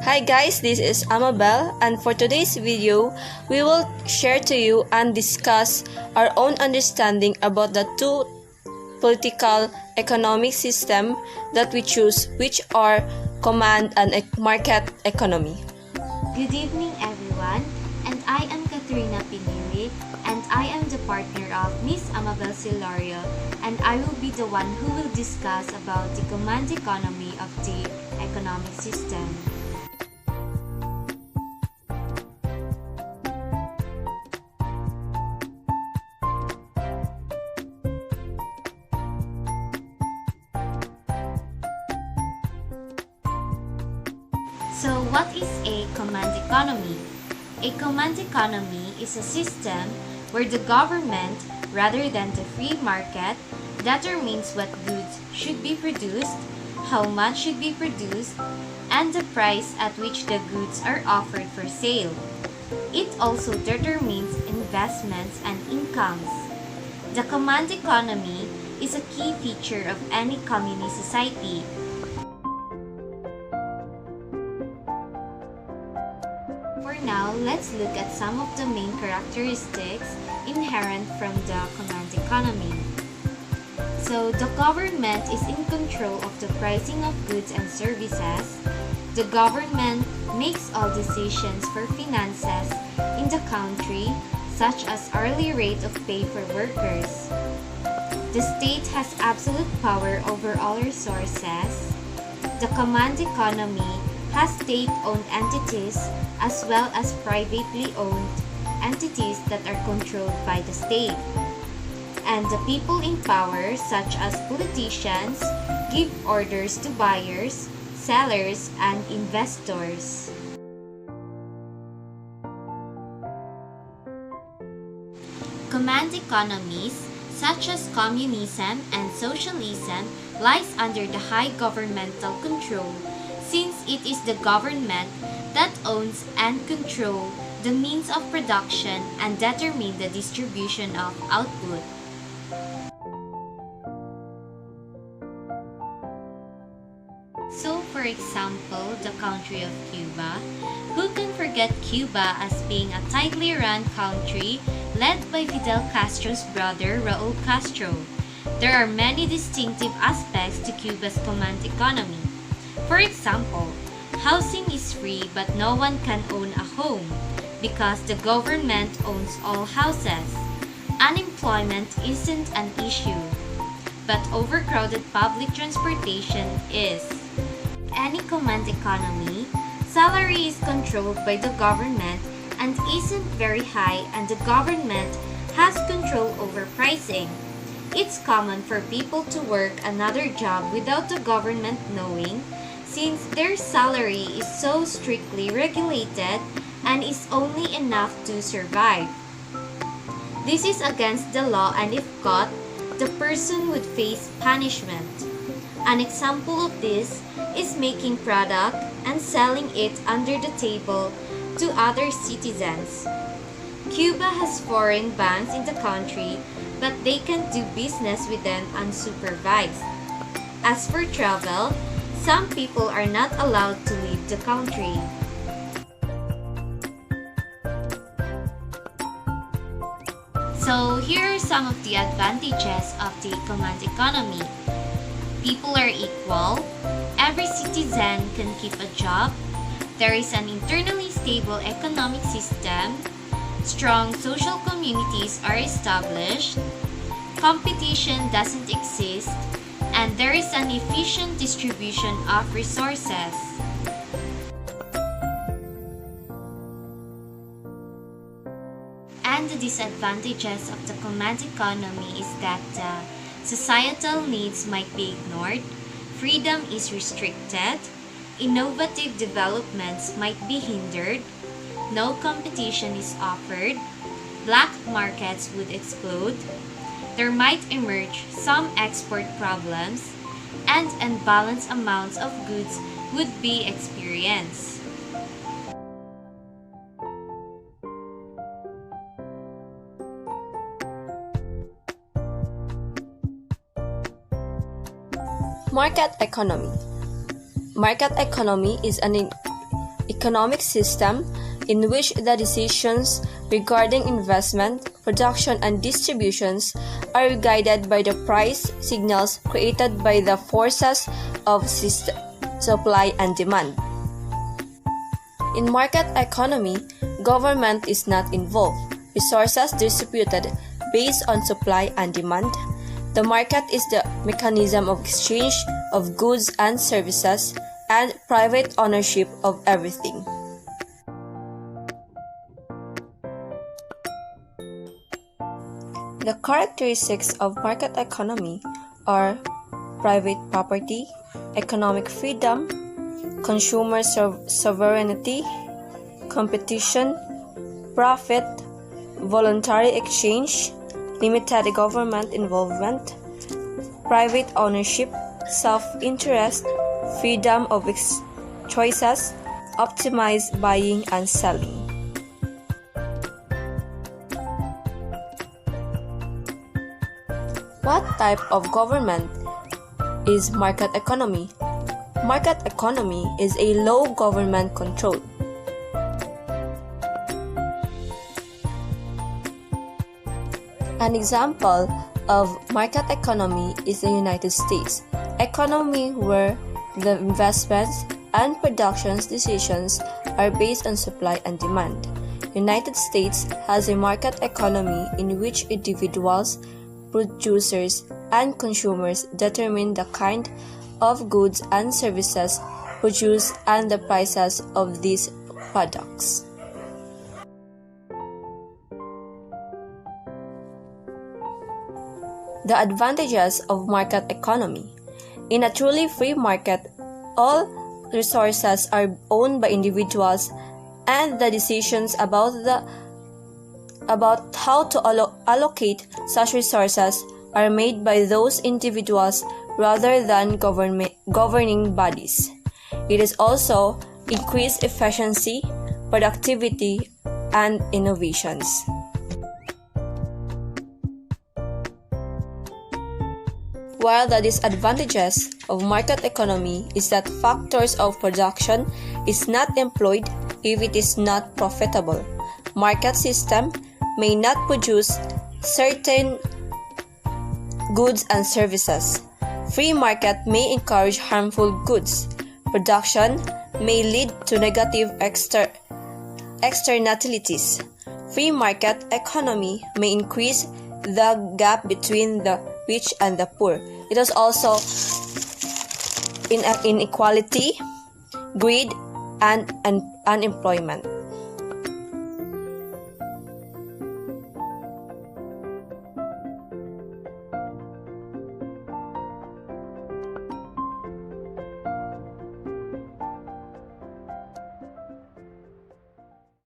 Hi guys, this is Amabel, and for today's video, we will share to you and discuss our own understanding about the two political economic system that we choose, which are command and market economy. Good evening everyone, and I am Katrina Pinili, and I am the partner of Miss Amabel Silorio, and I will be the one who will discuss about the command economy of the economic system. So what is a command economy? A command economy is a system where the government, rather than the free market, determines what goods should be produced, how much should be produced, and the price at which the goods are offered for sale. It also determines investments and incomes. The command economy is a key feature of any communist society. For now, let's look at some of the main characteristics inherent from the command economy. So, the government is in control of the pricing of goods and services. The government makes all decisions for finances in the country, such as hourly rate of pay for workers. The state has absolute power over all resources. The command economy has state-owned entities as well as privately owned entities that are controlled by the state. And the people in power, such as politicians, give orders to buyers, sellers, and investors. Command economies, such as communism and socialism, lies under the high governmental control, since it is the government that owns and controls the means of production and determine the distribution of output. So, for example, the country of Cuba. Who can forget Cuba as being a tightly run country led by Fidel Castro's brother, Raul Castro? There are many distinctive aspects to Cuba's command economy. For example, housing is free but no one can own a home because the government owns all houses. Unemployment isn't an issue, but overcrowded public transportation is. Any command economy, salary is controlled by the government and isn't very high, and the government has control over pricing. It's common for people to work another job without the government knowing, since their salary is so strictly regulated and is only enough to survive. This is against the law, and if caught, the person would face punishment. An example of this is making product and selling it under the table to other citizens. Cuba has foreign banks in the country, but they can do business with them unsupervised. As for travel, some people are not allowed to leave the country. So here are some of the advantages of the command economy. People are equal. Every citizen can keep a job. There is an internally stable economic system. Strong social communities are established. Competition doesn't exist. And there is an efficient distribution of resources. And the disadvantages of the command economy is that societal needs might be ignored, freedom is restricted, innovative developments might be hindered, no competition is offered, black markets would explode, there might emerge some export problems, and unbalanced amounts of goods would be experienced. Market economy. Market economy is an economic system in which the decisions regarding investment, production, and distributions are guided by the price signals created by the forces of supply and demand. In market economy, government is not involved. Resources distributed based on supply and demand. The market is the mechanism of exchange of goods and services and private ownership of everything. The characteristics of market economy are private property, economic freedom, consumer sovereignty, competition, profit, voluntary exchange, limited government involvement, private ownership, self-interest, freedom of choices, optimized buying and selling. What type of government is market economy? Market economy is a low government control. An example of market economy is the United States economy, where the investments and production decisions are based on supply and demand. United States has a market economy in which individuals, producers, and consumers determine the kind of goods and services produced and the prices of these products. The advantages of market economy. In a truly free market, all resources are owned by individuals, and the decisions about how to allocate such resources are made by those individuals rather than governing bodies. It is also increased efficiency, productivity, and innovations. While the disadvantages of market economy is that factors of production is not employed if it is not profitable. Market system may not produce certain goods and services. Free market may encourage harmful goods. Production may lead to negative externalities. Free market economy may increase the gap between the rich and the poor. It is also inequality, greed, and unemployment.